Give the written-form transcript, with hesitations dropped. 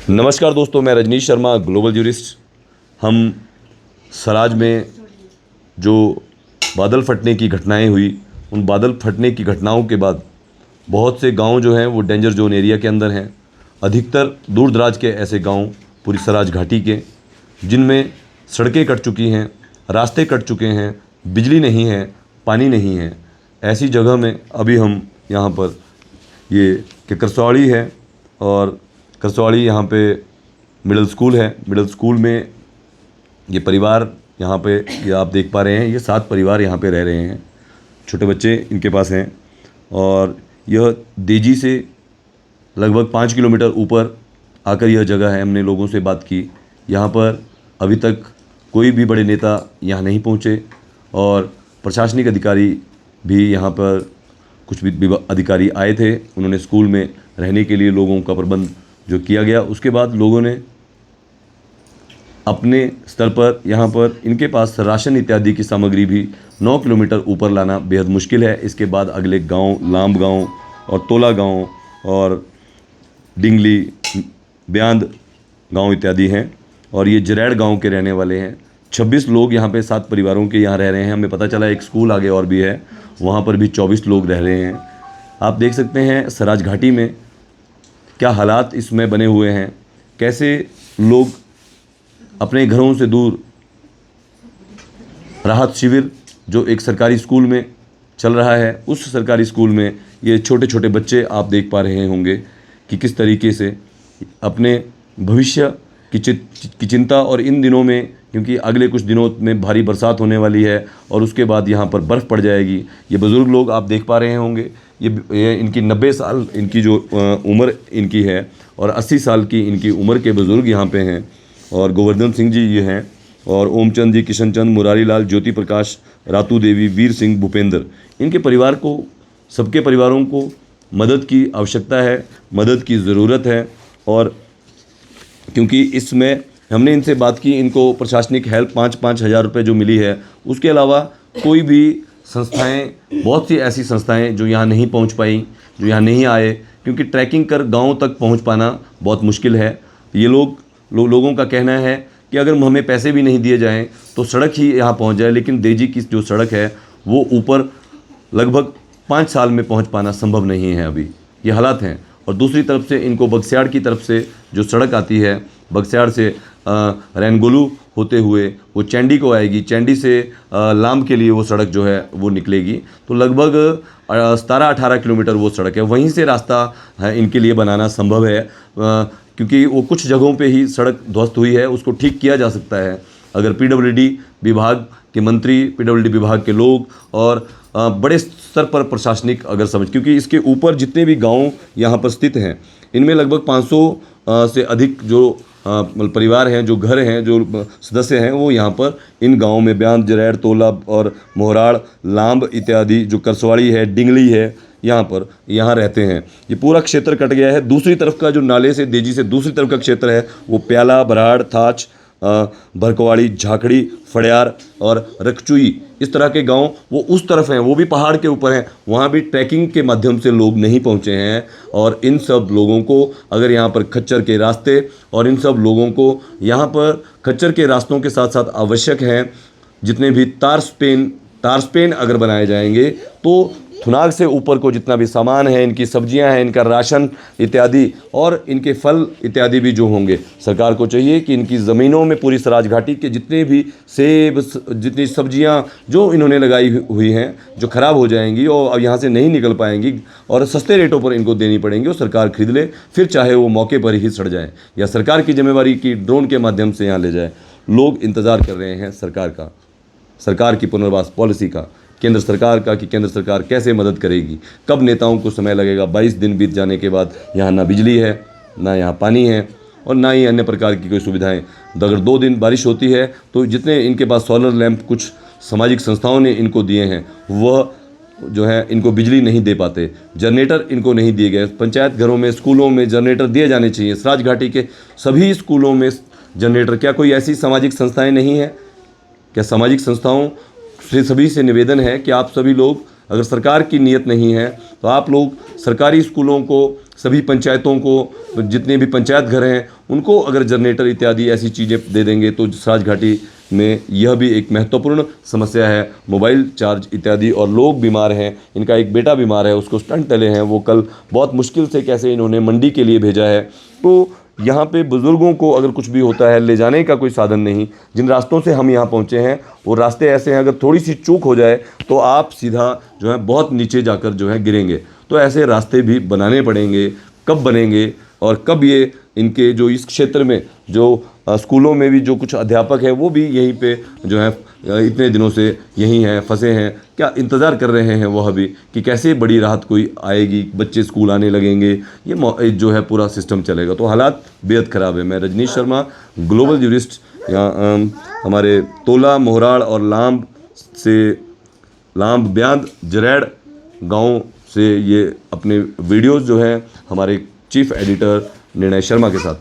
नमस्कार दोस्तों, मैं रजनीश शर्मा, ग्लोबल ज्यूरिस्ट। हम सराज में जो बादल फटने की घटनाएं हुई, उन बादल फटने की घटनाओं के बाद बहुत से गांव जो हैं वो डेंजर जोन एरिया के अंदर हैं। अधिकतर दूर दराज के ऐसे गांव पूरी सराज घाटी के, जिनमें सड़कें कट चुकी हैं, रास्ते कट चुके हैं, बिजली नहीं है, पानी नहीं है। ऐसी जगह में अभी हम यहाँ पर ये कि करसौड़ी है, और करसौड़ी यहाँ पे मिडिल स्कूल है। मिडिल स्कूल में ये परिवार यहाँ पे, ये आप देख पा रहे हैं, ये 7 परिवार यहाँ पे रह रहे हैं। छोटे बच्चे इनके पास हैं, और यह देजी से लगभग 5 किलोमीटर ऊपर आकर यह जगह है। हमने लोगों से बात की, यहाँ पर अभी तक कोई भी बड़े नेता यहाँ नहीं पहुँचे, और प्रशासनिक अधिकारी भी यहाँ पर कुछ भी अधिकारी आए थे। उन्होंने स्कूल में रहने के लिए लोगों का प्रबंध जो किया गया, उसके बाद लोगों ने अपने स्तर पर यहाँ पर इनके पास राशन इत्यादि की सामग्री भी 9 किलोमीटर ऊपर लाना बेहद मुश्किल है। इसके बाद अगले गांव लांब गांव और तोला गांव और डिंगली ब्यांद गांव इत्यादि हैं, और ये जरैड़ गांव के रहने वाले हैं। 26 लोग यहाँ पे 7 परिवारों के यहाँ रह रहे हैं। हमें पता चला एक स्कूल आगे और भी है, वहाँ पर भी 24 लोग रह रहे हैं। आप देख सकते हैं सराज घाटी में क्या हालात इसमें बने हुए हैं, कैसे लोग अपने घरों से दूर राहत शिविर जो एक सरकारी स्कूल में चल रहा है, उस सरकारी स्कूल में ये छोटे छोटे बच्चे आप देख पा रहे होंगे कि किस तरीके से अपने भविष्य की चिंता। और इन दिनों में, क्योंकि अगले कुछ दिनों में भारी बरसात होने वाली है और उसके बाद यहाँ पर बर्फ़ पड़ जाएगी। ये बुज़ुर्ग लोग आप देख पा रहे होंगे, ये इनकी 90 साल इनकी जो उम्र इनकी है, और 80 साल की इनकी उम्र के बुज़ुर्ग यहाँ पे हैं। और गोवर्धन सिंह जी ये हैं, और ओमचंद जी, किशन चंद, मुरारी लाल, ज्योति प्रकाश, रातू देवी, वीर सिंह, भूपेंद्र। इनके परिवार को, सबके परिवारों को मदद की आवश्यकता है, मदद की ज़रूरत है। और क्योंकि इसमें हमने इनसे बात की, इनको प्रशासनिक हेल्प 5-5 हज़ार रुपये जो मिली है, उसके अलावा कोई भी संस्थाएं, बहुत सी ऐसी संस्थाएं जो यहाँ नहीं पहुँच पाई, जो यहाँ नहीं आए, क्योंकि ट्रैकिंग कर गाँव तक पहुँच पाना बहुत मुश्किल है। ये लोगों का कहना है कि अगर हमें पैसे भी नहीं दिए जाएं तो सड़क ही यहाँ पहुँच जाए, लेकिन देजी की जो सड़क है वो ऊपर लगभग 5 साल में पहुँच पाना संभव नहीं है। अभी ये हालात हैं। और दूसरी तरफ से इनको बगस्याड़ की तरफ से जो सड़क आती है, बगस्याड़ से रैनगोलू होते हुए वो चैंडी को आएगी, चैंडी से लाम के लिए वो सड़क जो है वो निकलेगी। तो लगभग 17-18 किलोमीटर वो सड़क है। वहीं से रास्ता इनके लिए बनाना संभव है, क्योंकि वो कुछ जगहों पे ही सड़क ध्वस्त हुई है, उसको ठीक किया जा सकता है अगर पीडब्ल्यूडी विभाग के मंत्री, पीडब्ल्यूडी विभाग के लोग और बड़े स्तर पर प्रशासनिक अगर समझ, क्योंकि इसके ऊपर जितने भी गांव यहाँ पर स्थित हैं, इनमें लगभग 500 से अधिक जो परिवार हैं, जो घर हैं, जो सदस्य हैं, वो यहाँ पर इन गाँव में ब्यांद, जरैड़, तोला और मोहराड़, लांब इत्यादि, जो करसवाड़ी है, डिंगली है, यहाँ रहते हैं। ये पूरा क्षेत्र कट गया है। दूसरी तरफ का जो नाले से, देजी से दूसरी तरफ का क्षेत्र है, वो प्याला, बराड़, थाच, भरकवाड़ी, झाकड़ी, फड़ियार और रकचुई, इस तरह के गांव वो उस तरफ हैं, वो भी पहाड़ के ऊपर हैं। वहाँ भी ट्रैकिंग के माध्यम से लोग नहीं पहुँचे हैं। और इन सब लोगों को अगर यहाँ पर खच्चर के रास्ते, और इन सब लोगों को यहाँ पर खच्चर के रास्तों के साथ साथ आवश्यक हैं जितने भी तारस्पेन अगर बनाए जाएंगे तो थुनाग से ऊपर को जितना भी सामान है, इनकी सब्जियां हैं, इनका राशन इत्यादि और इनके फल इत्यादि भी जो होंगे, सरकार को चाहिए कि इनकी ज़मीनों में, पूरी सराज घाटी के जितने भी सेब, जितनी सब्जियां जो इन्होंने लगाई हुई हैं, जो ख़राब हो जाएंगी और अब यहाँ से नहीं निकल पाएंगी और सस्ते रेटों पर इनको देनी पड़ेंगी, और सरकार खरीद ले, फिर चाहे वो मौके पर ही सड़ जाए या सरकार की जिम्मेवारी की ड्रोन के माध्यम से यहाँ ले जाए। लोग इंतज़ार कर रहे हैं सरकार की पुनर्वास पॉलिसी का, केंद्र सरकार का, कि केंद्र सरकार कैसे मदद करेगी। कब नेताओं को समय लगेगा। 22 दिन बीत जाने के बाद यहाँ ना बिजली है, ना यहाँ पानी है, और ना ही अन्य प्रकार की कोई सुविधाएं। अगर 2 दिन बारिश होती है तो जितने इनके पास सोलर लैंप कुछ सामाजिक संस्थाओं ने इनको दिए हैं, वह जो है इनको बिजली नहीं दे पाते। जनरेटर इनको नहीं दिए गए। पंचायत घरों में, स्कूलों में जनरेटर दिए जाने चाहिए। सराज घाटी के सभी स्कूलों में जनरेटर। क्या कोई ऐसी सामाजिक संस्थाएँ नहीं हैं? क्या सामाजिक संस्थाओं से सभी से निवेदन है कि आप सभी लोग, अगर सरकार की नीयत नहीं है तो आप लोग सरकारी स्कूलों को, सभी पंचायतों को, जितने भी पंचायत घर हैं उनको अगर जनरेटर इत्यादि ऐसी चीज़ें दे देंगे तो सराज घाटी में यह भी एक महत्वपूर्ण समस्या है। मोबाइल चार्ज इत्यादि, और लोग बीमार हैं, इनका एक बेटा बीमार है, उसको स्टंट डले हैं, वो कल बहुत मुश्किल से कैसे इन्होंने मंडी के लिए भेजा है। तो यहाँ पे बुज़ुर्गों को अगर कुछ भी होता है, ले जाने का कोई साधन नहीं। जिन रास्तों से हम यहाँ पहुँचे हैं वो रास्ते ऐसे हैं, अगर थोड़ी सी चूक हो जाए तो आप सीधा जो है बहुत नीचे जाकर जो है गिरेंगे। तो ऐसे रास्ते भी बनाने पड़ेंगे। कब बनेंगे और कब ये इनके जो इस क्षेत्र में जो स्कूलों में भी जो कुछ अध्यापक हैं वो भी यहीं पे जो है इतने दिनों से यहीं हैं, फंसे हैं, क्या इंतज़ार कर रहे हैं वह भी कि कैसे बड़ी राहत कोई आएगी, बच्चे स्कूल आने लगेंगे, ये जो है पूरा सिस्टम चलेगा। तो हालात बेहद ख़राब है। मैं रजनीश शर्मा, ग्लोबल जूरिस्ट, यहाँ हमारे तोला, मोहराड़ और लाम्ब ब्याद जरैड़ गाँव से ये अपने वीडियोज़ जो हैं हमारे चीफ एडिटर निर्णय शर्मा के साथ।